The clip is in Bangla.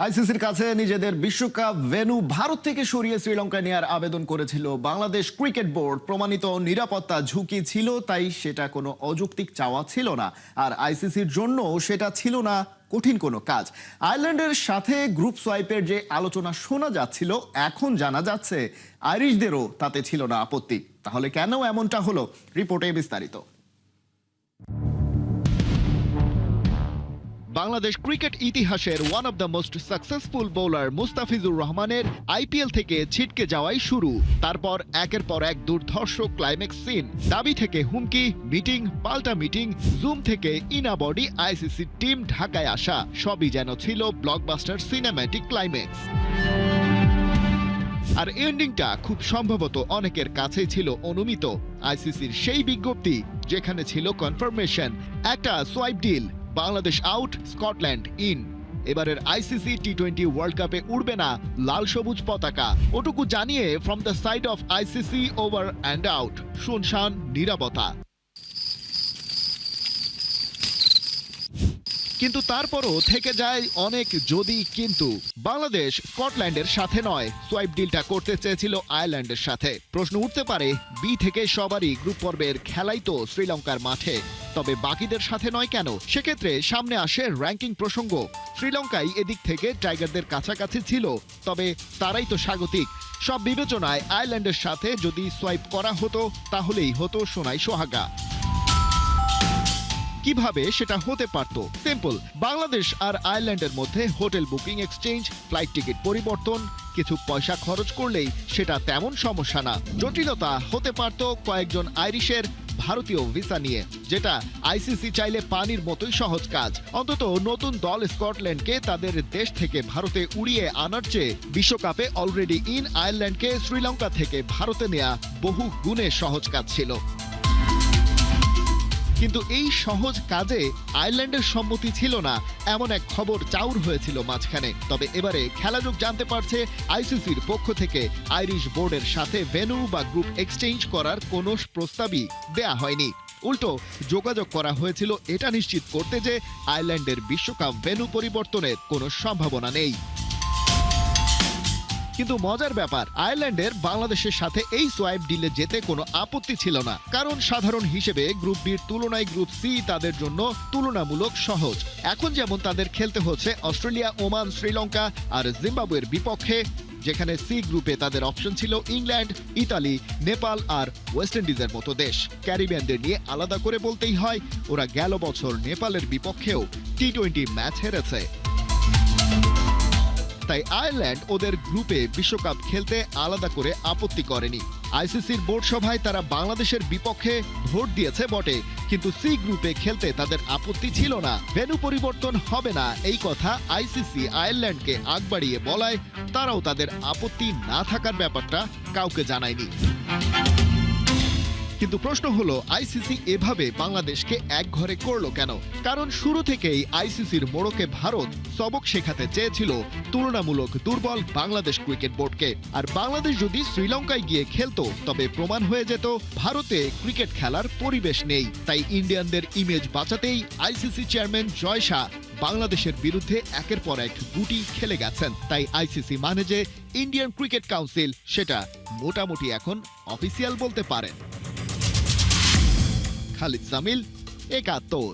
আইসিসির কাছে নিজেদের বিশ্বকাপ ভেন্যু ভারত থেকে সরিয়ে শ্রীলঙ্কা নেয়ার আবেদন করেছিল বাংলাদেশ ক্রিকেট বোর্ড। প্রমাণিত নিরাপত্তা ঝুঁকি ছিল, তাই সেটা কোনো অযৌক্তিক চাওয়া ছিল না। আর আইসিসির জন্য সেটা ছিল না কঠিন কোনো কাজ। আয়ারল্যান্ডের সাথে গ্রুপ সোয়াইপের যে আলোচনা শোনা যাচ্ছিল, এখন জানা যাচ্ছে আইরিশদেরও তাতে ছিল না আপত্তি। তাহলে কেন এমনটা হলো, রিপোর্টে বিস্তারিত। বাংলাদেশ ক্রিকেট ইতিহাসের one of the most successful bowler Mustafizur রহমানের আইপিএল থেকে ছিটকে যাওয়াই শুরু। তারপর একের পর এক দুর্ধর্ষ ক্লাইম্যাক্স সিন, দাবি থেকে হুমকি, মিটিং পাল্টা মিটিং, জুম থেকে ইনাবডি আইসিসি টিম ঢাকায় আসা, সবই যেন ছিল ব্লকবাস্টার সিনেম্যাটিক ক্লাইম্যাক্স। আর এন্ডিংটা খুব সম্ভবত অনেকের কাছেই ছিল অনুমিত। আইসিসির সেই বিজ্ঞপ্তি যেখানে ছিল কনফার্মেশন, একটা swipe deal, Bangladesh out, Scotland in. এবারের আইসিসি টি-20 ওয়ার্ল্ড কাপে উড়বে না লাল সবুজ পতাকা, ওটুকু জানিয়ে from the side of ICC over and out, শুনশান নীরবতা। কিন্তু তারপরও থেকে যায় অনেক যদি কিন্তু। বাংলাদেশ স্কটল্যান্ডের সাথে নয়, সোয়াইপ ডিলটা করতে চেয়েছিল আয়ারল্যান্ডের সাথে। প্রশ্ন উঠতে পারে, বি থেকে সবারই গ্রুপ পর্বের খেলাই তো শ্রীলঙ্কার মাঠে, তবে বাকিদের সাথে নয় কেন? সেক্ষেত্রে সামনে আসে র্যাঙ্কিং প্রসঙ্গ। শ্রীলঙ্কাই এদিক থেকে টাইগারদের কাছাকাছি ছিল, তবে তারাই তো স্বাগতিক। সব বিবেচনায় আয়ারল্যান্ডের সাথে যদি সোয়াইপ করা হতো, তাহলেই হতো সোনাই সোহাগা। কিভাবে সেটা হতে পারত? সিম্পল, বাংলাদেশ আর আয়ারল্যান্ডের মধ্যে hotel booking exchange, flight ticket পরিবর্তন, কিছু পয়সা খরচ করলেই সেটা তেমন সমস্যা না। জটিলতা হতে পারত কয়েকজন আইরিশের ভারতীয় ভিসা নিয়ে, যেটা আইসিসি চাইলে পানির মতোই সহজ কাজ। অন্তত নতুন দল স্কটল্যান্ডকে তাদের দেশ থেকে ভারতে উড়িয়ে আনার চেয়ে বিশ্বকাপে অলরেডি ইন আয়ারল্যান্ডকে শ্রীলঙ্কা থেকে ভারতে নেয়া বহু গুণে সহজ কাজ ছিল। কিন্তু এই সহজ কাজে আয়ারল্যান্ডের সম্মতি ছিল না, এমন এক খবর চাউর হয়েছিল মাঝখানে। তবে এবারে খেলাযোগ জানতে পারছে আইসিসির পক্ষ থেকে আইরিশ বোর্ডের সাথে ভেন্যু বা গ্রুপ এক্সচেঞ্জ করার কোনো প্রস্তাবই দেয়া হয়নি। উল্টো যোগাযোগ করা হয়েছিল এটা নিশ্চিত করতে যে আয়ারল্যান্ডের বিশ্বকাপ ভেন্যু পরিবর্তনের কোনো সম্ভাবনা নেই। কিন্তু মজার ব্যাপার, আয়ারল্যান্ডের বাংলাদেশের সাথে এই সোয়াইপ ডিলে যেতে কোনো আপত্তি ছিল না, কারণ সাধারণ হিসেবে গ্রুপ বির তুলনায় গ্রুপ সি তাদের জন্য তুলনামূলক সহজ। এখন যেমন তাদের খেলতে হচ্ছে অস্ট্রেলিয়া, ওমান, শ্রীলঙ্কা আর জিম্বাবুয়ের বিপক্ষে, যেখানে সি গ্রুপে তাদের অপশন ছিল ইংল্যান্ড, ইতালি, নেপাল আর ওয়েস্ট ইন্ডিজের মতো দেশ। ক্যারিবিয়ানদের নিয়ে আলাদা করে বলতেই হয়, ওরা গেল বছর নেপালের বিপক্ষেও টি-20 ম্যাচ হেরেছে। তাই আয়ারল্যান্ড ওদের গ্রুপে বিশ্বকাপ খেলতে আলাদা করে আপত্তি করেনি। আইসিসির বোর্ড সভায় তারা বাংলাদেশের বিপক্ষে ভোট দিয়েছে বটে, কিন্তু সি গ্রুপে খেলতে তাদের আপত্তি ছিল না। ভেন্যু পরিবর্তন হবে না এই কথা আইসিসি আয়ারল্যান্ডকে আগ বাড়িয়ে বলায় তারাও তাদের আপত্তি না থাকার ব্যাপারটা কাউকে জানায়নি। কিন্তু প্রশ্ন হলো, আইসিসি এভাবে বাংলাদেশকে একঘরে করলো কেন? কারণ শুরু থেকেই আইসিসির মোড়কে ভারত সবক শেখাতে চেয়েছিল তুলনামূলক দুর্বল বাংলাদেশ ক্রিকেট বোর্ডকে। আর বাংলাদেশ যদি শ্রীলঙ্কায় গিয়ে খেলতো, তবে প্রমাণ হয়ে যেত ভারতে ক্রিকেট খেলার পরিবেশ নেই। তাই ইন্ডিয়ানদের ইমেজ বাঁচাতেই আইসিসি চেয়ারম্যান জয় শাহ বাংলাদেশের বিরুদ্ধে একের পর এক গুটি খেলে গেছেন। তাই আইসিসি মানে যে ইন্ডিয়ান ক্রিকেট কাউন্সিল, সেটা মোটামুটি এখন অফিসিয়াল বলতে পারেন। খালিদ জামিল, একাত্তর।